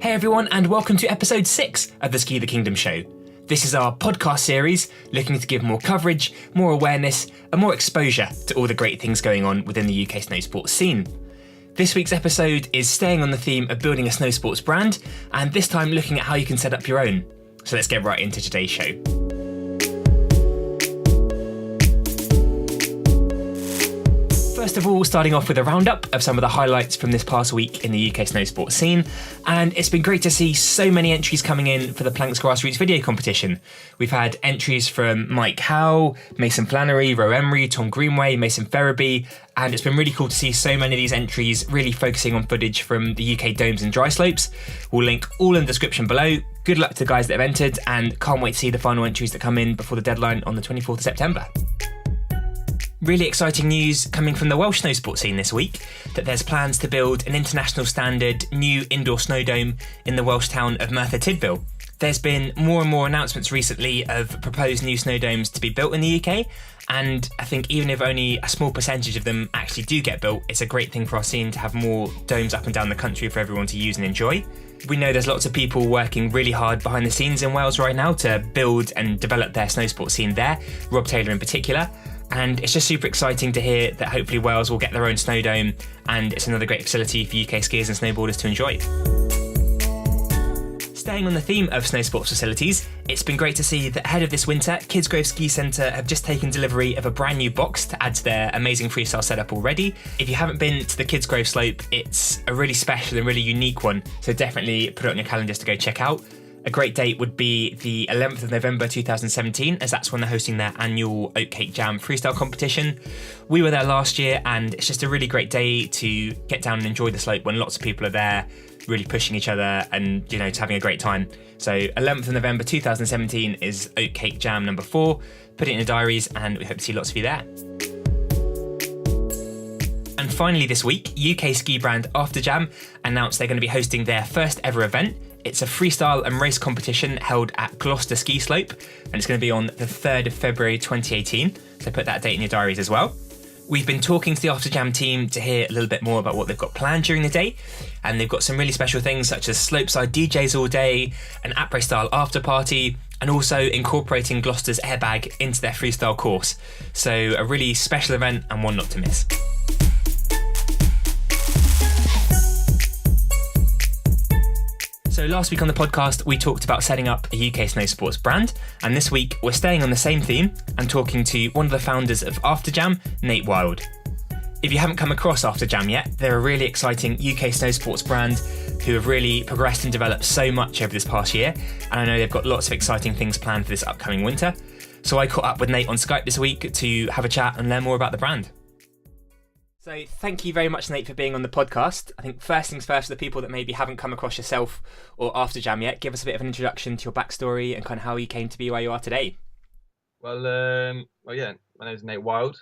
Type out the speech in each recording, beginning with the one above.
Hey everyone, and welcome to episode 6 of the Ski the Kingdom show. This is our podcast series looking to give more coverage, more awareness, and more exposure to all the great things going on within the UK snowsports scene. This week's episode is staying on the theme of building a snowsports brand, and this time looking at how you can set up your own. So let's get right into today's show. First of all, starting off with a roundup of some of the highlights from this past week in the UK snowsports scene, and it's been great to see so many entries coming in for the Planks Grassroots video competition. We've had entries from Mike Howe, Mason Flannery, Emery, Tom Greenway, Mason Ferebee, and it's been really cool to see so many of these entries really focusing on footage from the UK domes and dry slopes. We'll link all in the description below. Good luck to the guys that have entered, and can't wait to see the final entries that come in before the deadline on the 24th of September. Really exciting news coming from the Welsh snowsports scene this week, that there's plans to build an international standard new indoor snow dome in the Welsh town of Merthyr Tydfil. There's been more and more announcements recently of proposed new snow domes to be built in the UK, and I think even if only a small percentage of them actually do get built, it's a great thing for our scene to have more domes up and down the country for everyone to use and enjoy. We know there's lots of people working really hard behind the scenes in Wales right now to build and develop their snowsports scene there, Rob Taylor in particular. And it's just super exciting to hear that hopefully Wales will get their own snow dome, and it's another great facility for UK skiers and snowboarders to enjoy. Staying on the theme of snowsports facilities, it's been great to see that ahead of this winter, Kidsgrove Ski Centre have just taken delivery of a brand new box to add to their amazing freestyle setup already. If you haven't been to the Kidsgrove slope, it's a really special and really unique one, so definitely put it on your calendars to go check out. A great date would be the 11th of November 2017, as that's when they're hosting their annual Oatcake Jam freestyle competition. We were there last year, and it's just a really great day to get down and enjoy the slope when lots of people are there, really pushing each other and, just having a great time. So 11th of November 2017 is Oatcake Jam number 4. Put it in your diaries, and we hope to see lots of you there. And finally this week, UK ski brand AfterJam announced they're going to be hosting their first ever event. It's a freestyle and race competition held at Gloucester Ski Slope, and it's going to be on the 3rd of February 2018, so put that date in your diaries as well. We've been talking to the AfterJam team to hear a little bit more about what they've got planned during the day, and they've got some really special things such as slopeside DJs all day, an après style after party, and also incorporating Gloucester's airbag into their freestyle course. So a really special event and one not to miss. So last week on the podcast, we talked about setting up a UK snowsports brand, and this week we're staying on the same theme and talking to one of the founders of AfterJam, Nate Wilde. If you haven't come across AfterJam yet, they're a really exciting UK snowsports brand who have really progressed and developed so much over this past year, and I know they've got lots of exciting things planned for this upcoming winter. So I caught up with Nate on Skype this week to have a chat and learn more about the brand. So thank you very much, Nate, for being on the podcast. I think first things first, for the people that maybe haven't come across yourself or AfterJam yet, give us a bit of an introduction to your backstory and kind of how you came to be where you are today. Well, yeah, my name is Nate Wilde.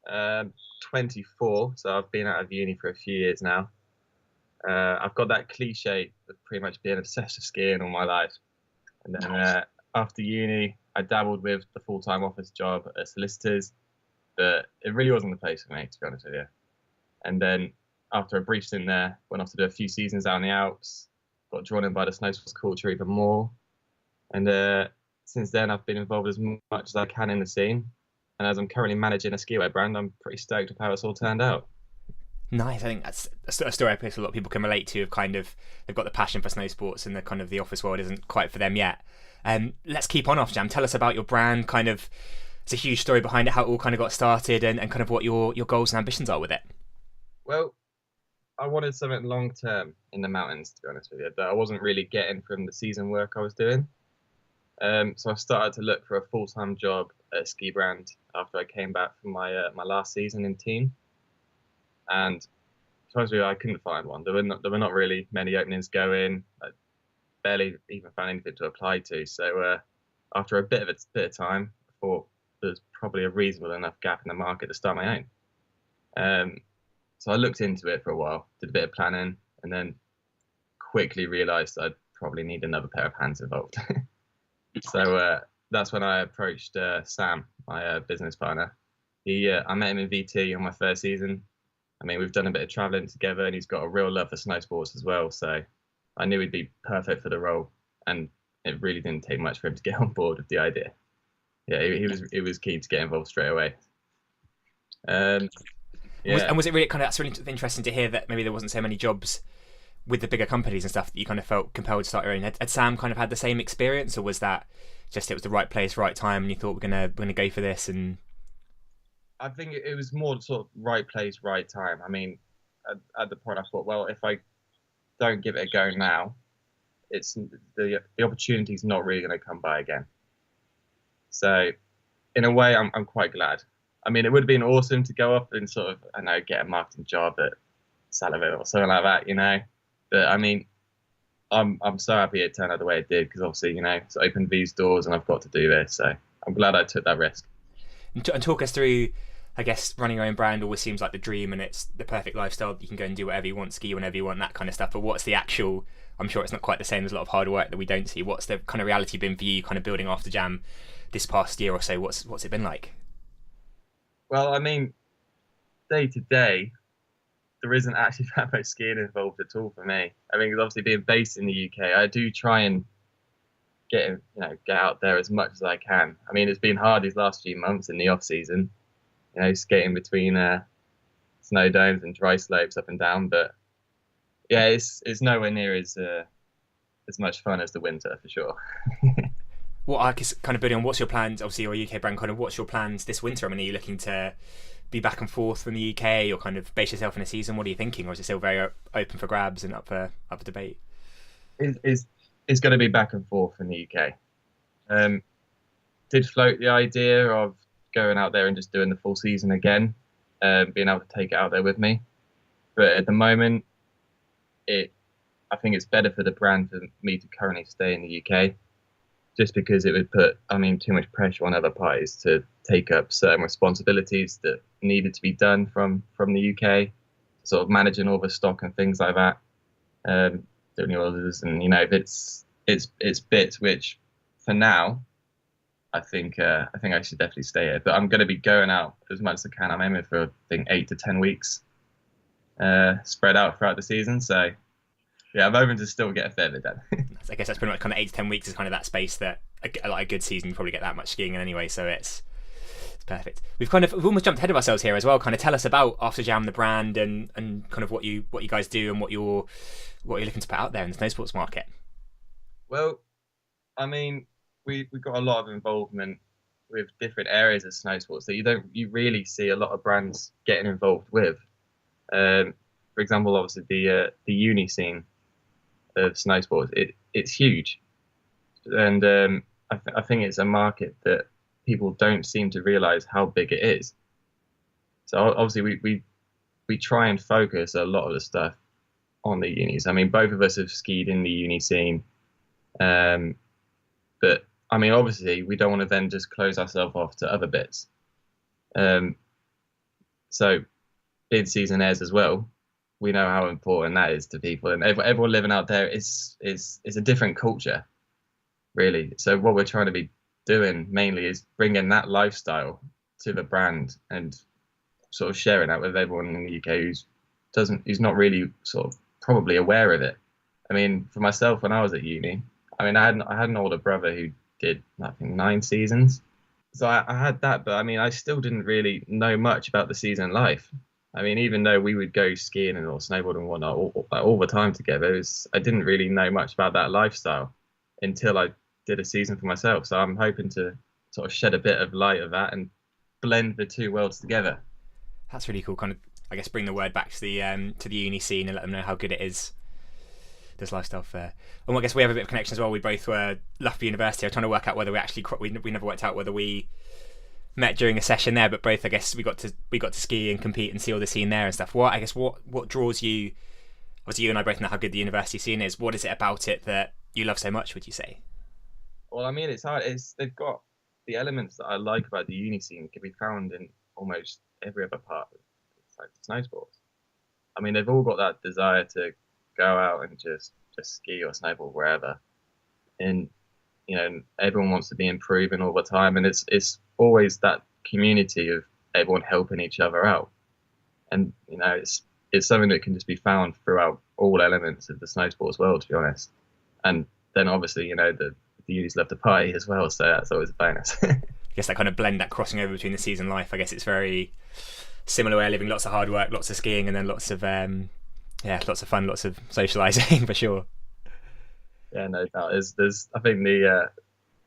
24, so I've been out of uni for a few years now. I've got that cliche of pretty much being obsessed with skiing all my life. And then after uni, I dabbled with the full-time office job at solicitors, but it really wasn't the place for me, to be honest with you. And then after a brief stint there, went off to do a few seasons out in the Alps, got drawn in by the snowsports culture even more. And since then, I've been involved as much as I can in the scene. And as I'm currently managing a skiwear brand, I'm pretty stoked with how it's all turned out. Nice. I think that's a story I guess a lot of people can relate to, of kind of, they've got the passion for snowsports and the kind of the office world isn't quite for them yet. Let's keep on AfterJam. Tell us about your brand, kind of, it's a huge story behind it, how it all kind of got started and kind of what your goals and ambitions are with it. Well, I wanted something long term in the mountains, to be honest with you, that I wasn't really getting from the season work I was doing. So I started to look for a full-time job at a ski brand after I came back from my last season in team. And to be honest with you, I couldn't find one. There were not really many openings going. I barely even found anything to apply to. So after a bit of time, I thought there's probably a reasonable enough gap in the market to start my own. So I looked into it for a while, did a bit of planning, and then quickly realised I'd probably need another pair of hands involved. So that's when I approached Sam, my business partner. I met him in VT on my first season. I mean, we've done a bit of travelling together, and he's got a real love for snowsports as well. So I knew he'd be perfect for the role, and it really didn't take much for him to get on board with the idea. Yeah, he was keen to get involved straight away. Yeah. And was it really kind of, that's really interesting to hear that maybe there wasn't so many jobs with the bigger companies and stuff that you kind of felt compelled to start your own? Had Sam kind of had the same experience, or was that just it was the right place, right time, and you thought we're gonna go for this? And I think it was more sort of right place, right time. I mean, at the point I thought, well, if I don't give it a go now, it's the opportunity's not really going to come by again. So, in a way, I'm quite glad. I mean, it would have been awesome to go up and sort of, I know, get a marketing job at Salaville or something like that, you know. But I mean, I'm so happy it turned out the way it did, because obviously, you know, it's opened these doors and I've got to do this. So I'm glad I took that risk. And talk us through, I guess, running your own brand always seems like the dream, and it's the perfect lifestyle. You can go and do whatever you want, ski whenever you want, that kind of stuff. But what's the actual, I'm sure it's not quite the same. There's a lot of hard work that we don't see. What's the kind of reality been for you, kind of building AfterJam this past year or so? What's it been like? Well, I mean, day to day, there isn't actually that much skiing involved at all for me. I mean, obviously being based in the UK, I do try and get out there as much as I can. I mean, it's been hard these last few months in the off season, you know, skating between snow domes and dry slopes up and down. But yeah, it's nowhere near as much fun as the winter for sure. What I guess kind of building on, what's your plans? Obviously, you're a UK brand. Kind of, what's your plans this winter? I mean, are you looking to be back and forth from the UK, or kind of base yourself in a season? What are you thinking, or is it still very open for grabs and up for debate? It's going to be back and forth in the UK. Did float the idea of going out there and just doing the full season again, being able to take it out there with me. But at the moment, I think it's better for the brand for me to currently stay in the UK, just because it would put, I mean, too much pressure on other parties to take up certain responsibilities that needed to be done from the UK, sort of managing all the stock and things like that, doing the orders, and you know, it's bits which, for now, I think I should definitely stay here. But I'm going to be going out as much as I can. I'm aiming for, I think, 8 to 10 weeks, spread out throughout the season. So yeah, I'm hoping to still get a fair bit done. I guess that's pretty much kind of 8 to 10 weeks is kind of that space that a good season you probably get that much skiing in anyway. So it's perfect. We've almost jumped ahead of ourselves here as well. Kind of tell us about AfterJam, the brand, and kind of what you guys do and what you're looking to put out there in the snow sports market. Well, I mean, we got a lot of involvement with different areas of snow sports that you really see a lot of brands getting involved with. For example, obviously the uni scene of snow sports, it's huge, and I think it's a market that people don't seem to realize how big it is. So obviously we try and focus a lot of the stuff on the unis. I mean, both of us have skied in the uni scene, but I mean, obviously we don't want to then just close ourselves off to other bits. So bid season airs as well. We know how important that is to people, and everyone living out there is a different culture, really. So what we're trying to be doing mainly is bringing that lifestyle to the brand and sort of sharing that with everyone in the UK who's not really sort of probably aware of it. I mean, for myself, when I was at uni, I mean, I had an older brother who did, I think, 9 seasons. So I had that, but I mean, I still didn't really know much about the season life. I mean, even though we would go skiing or snowboarding and whatnot all the time together, I didn't really know much about that lifestyle until I did a season for myself. So I'm hoping to sort of shed a bit of light of that and blend the two worlds together. That's really cool. Kind of, I guess, bring the word back to the uni scene and let them know how good it is. This lifestyle fair. And I guess we have a bit of connection as well. We both were Loughborough University. I was trying to work out whether we never worked out whether we met during a session there, but both, I guess, we got to ski and compete and see all the scene there and stuff. What draws you? Obviously, you and I both know how good the university scene is. What is it about it that you love so much, would you say? Well, I mean, it's hard. They've got the elements that I like about the uni scene can be found in almost every other part of like snow sports. I mean, they've all got that desire to go out and just ski or snowboard wherever, and you know, everyone wants to be improving all the time, and it's always that community of everyone helping each other out, and you know, it's something that can just be found throughout all elements of the snow sports world, to be honest. And then obviously, you know, the unis love to party as well, so that's always a bonus. I guess that kind of blend, that crossing over between the season life, I guess it's very similar way of living, lots of hard work, lots of skiing, and then lots of lots of fun, lots of socialising for sure. Yeah, no doubt. There's I think the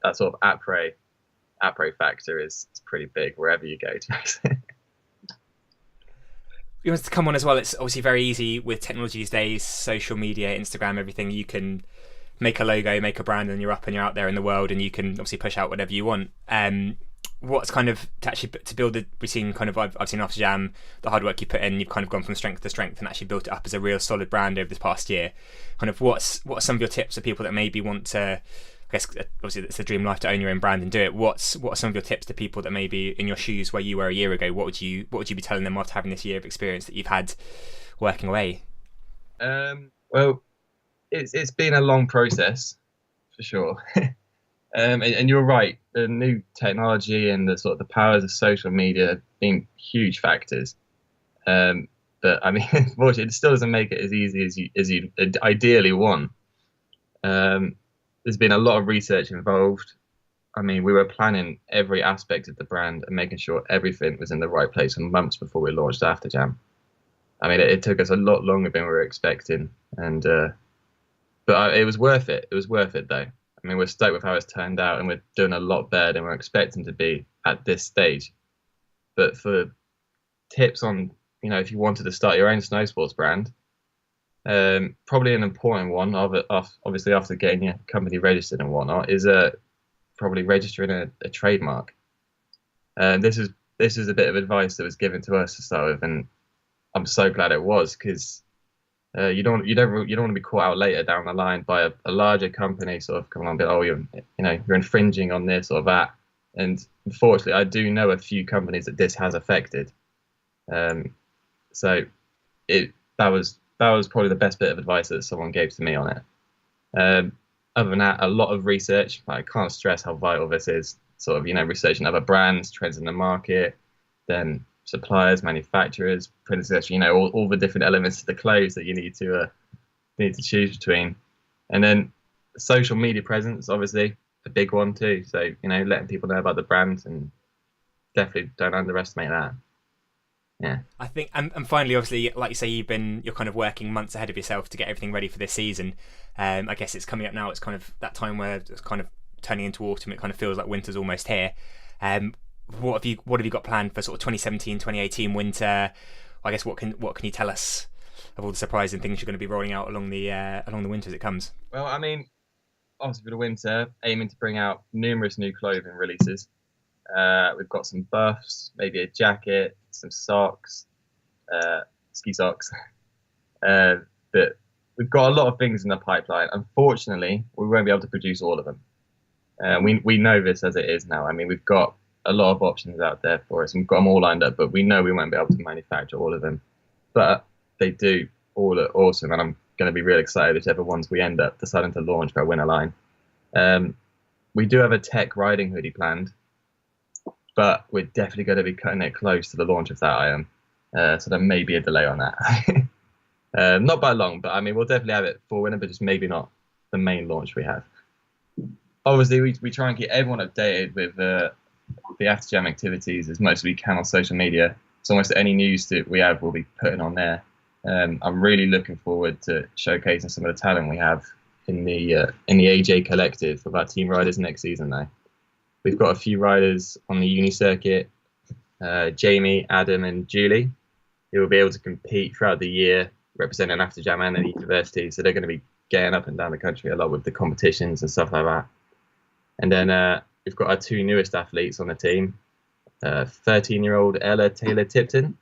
that sort of après factor is pretty big wherever you go. You want to come on as well. It's obviously very easy with technology these days, social media, Instagram, everything. You can make a logo, make a brand, and you're up and you're out there in the world, and you can obviously push out whatever you want. What's kind of to build the, we've seen kind of, I've seen AfterJam, the hard work you put in, you've kind of gone from strength to strength and actually built it up as a real solid brand over this past year. Kind of what are some of your tips for people that maybe want to, I guess obviously it's a dream life to own your own brand and do it. What are some of your tips to people that may be in your shoes where you were a year ago? What would you be telling them after having this year of experience that you've had working away? Well, it's been a long process for sure. And you're right, the new technology and the sort of the powers of social media have been huge factors. But I mean, unfortunately, it still doesn't make it as easy as you ideally want. There's been a lot of research involved. I mean, we were planning every aspect of the brand and making sure everything was in the right place for months before we launched AfterJam. I mean, it took us a lot longer than we were expecting, and but it was worth it. It was worth it, though. I mean, we're stoked with how it's turned out, and we're doing a lot better than we're expecting to be at this stage. But for tips on, you know, if you wanted to start your own snow sports brand, probably an important one, obviously after getting your company registered and whatnot, is probably registering a trademark. This is a bit of advice that was given to us to start with, and I'm so glad it was, because you don't want to be caught out later down the line by a larger company sort of coming on and be, oh, you're infringing on this or that. And unfortunately, I do know a few companies that this has affected. So that was probably the best bit of advice that someone gave to me on it. Other than that, a lot of research. I can't stress how vital this is. Sort of, researching other brands, trends in the market, then suppliers, manufacturers, print, etc. All the different elements of the clothes that you need to choose between. And then social media presence, obviously a big one too. So letting people know about the brand, and definitely don't underestimate that. Yeah, I think, and finally, obviously, like you say, you're kind of working months ahead of yourself to get everything ready for this season. I guess it's coming up now. It's kind of that time where it's kind of turning into autumn. It kind of feels like winter's almost here. What have you got planned for sort of 2017, 2018 winter? I guess what can you tell us of all the surprising things you're going to be rolling out along the winter as it comes? Well, I mean, obviously for the winter, aiming to bring out numerous new clothing releases. We've got some buffs, maybe a jacket, some socks, ski socks. But we've got a lot of things in the pipeline. Unfortunately, we won't be able to produce all of them. We know this as it is now. I mean, we've got a lot of options out there for us, and we've got them all lined up, but we know we won't be able to manufacture all of them. But they do all look awesome, and I'm going to be really excited whichever ones we end up deciding to launch for our winter line. We do have a tech riding hoodie planned, but we're definitely going to be cutting it close to the launch of that item. So there may be a delay on that. Not by long, but I mean, we'll definitely have it for winter, but just maybe not the main launch we have. Obviously, we try and keep everyone updated with the AfterJam activities as much as we can on social media. So almost any news that we have, we'll be putting on there. I'm really looking forward to showcasing some of the talent we have in the AJ collective of our team riders next season, though. We've got a few riders on the uni circuit, Jamie, Adam and Julie, who will be able to compete throughout the year representing AfterJam and the university. So they're going to be getting up and down the country a lot with the competitions and stuff like that. And then we've got our two newest athletes on the team, 13-year-old Ella Taylor-Tipton,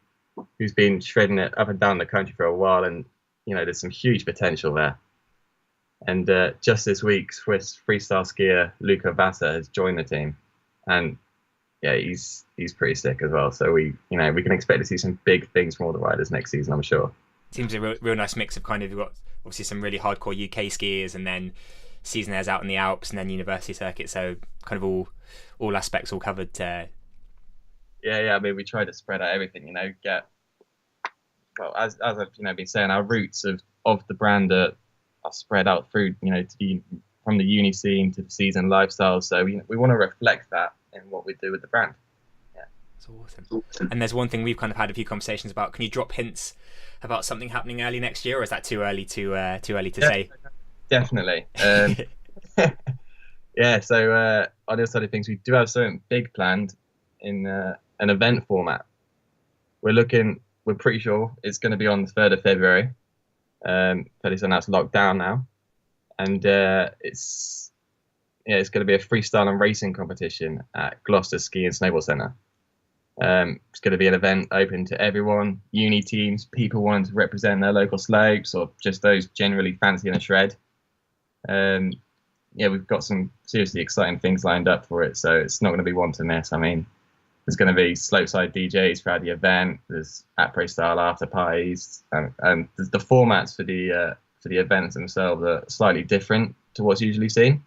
who's been shredding it up and down the country for a while. And, there's some huge potential there. And just this week, Swiss freestyle skier Luca Vassa has joined the team, and yeah, he's pretty sick as well. So we can expect to see some big things from all the riders next season, I'm sure. Seems a real nice mix of kind of, you've got obviously some really hardcore UK skiers, and then seasonaires out in the Alps, and then university circuit. So kind of all aspects all covered. Yeah. I mean, we try to spread out everything. As I've been saying, our roots have of the brand are spread out through, from the uni scene to the season lifestyle. So we want to reflect that in what we do with the brand. Yeah, it's awesome. And there's one thing we've kind of had a few conversations about. Can you drop hints about something happening early next year, or is that too early to say? Definitely. Yeah. So on the other side of things, we do have something big planned in an event format. We're pretty sure it's going to be on the 3rd of February. Fairly soon that's locked down now, and it's going to be a freestyle and racing competition at Gloucester Ski and Snowboard Centre. It's going to be an event open to everyone, uni teams, people wanting to represent their local slopes, or just those generally fancying a shred. We've got some seriously exciting things lined up for it, so it's not going to be one to miss. I mean, there's going to be slopeside DJs throughout the event. There's après style after parties, and the formats for the events themselves are slightly different to what's usually seen.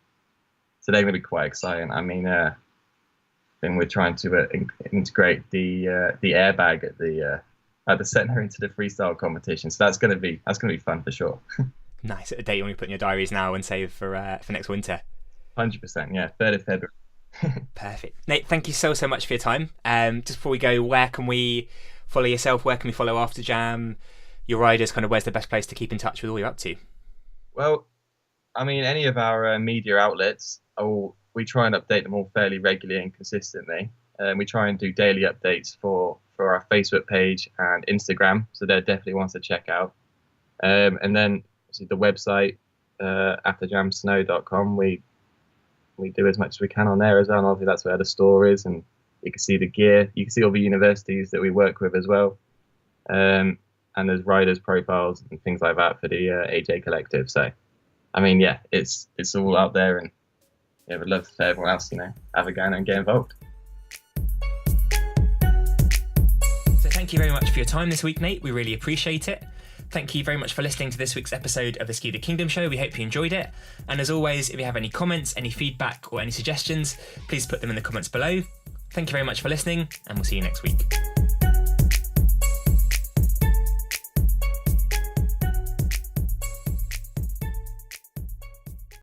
So they're going to be quite exciting. I mean, then we're trying to integrate the airbag at the centre into the freestyle competition. So that's going to be fun for sure. Nice. A date you want to put in your diaries now and save for next winter. 100%. Yeah, 3rd of February. Perfect. Nate, thank you so much for your time. Just before we go, where can we follow yourself? Where can we follow AfterJam? Your riders, kind of where's the best place to keep in touch with all you're up to? Well, I mean, any of our media outlets, we try and update them all fairly regularly and consistently. We try and do daily updates for our Facebook page and Instagram, so they're definitely ones to check out. And then obviously the website, AfterJamSnow.com, we do as much as we can on there as well, and obviously that's where the store is, and you can see the gear, you can see all the universities that we work with as well, and there's riders profiles and things like that for the AJ Collective. So I mean, yeah, it's all out there, and yeah, we'd love for everyone else, have a go and get involved. So thank you very much for your time this week, Nate. We really appreciate it. Thank you very much for listening to this week's episode of the Ski the Kingdom show. We hope you enjoyed it. And as always, if you have any comments, any feedback, or any suggestions, please put them in the comments below. Thank you very much for listening, and we'll see you next week.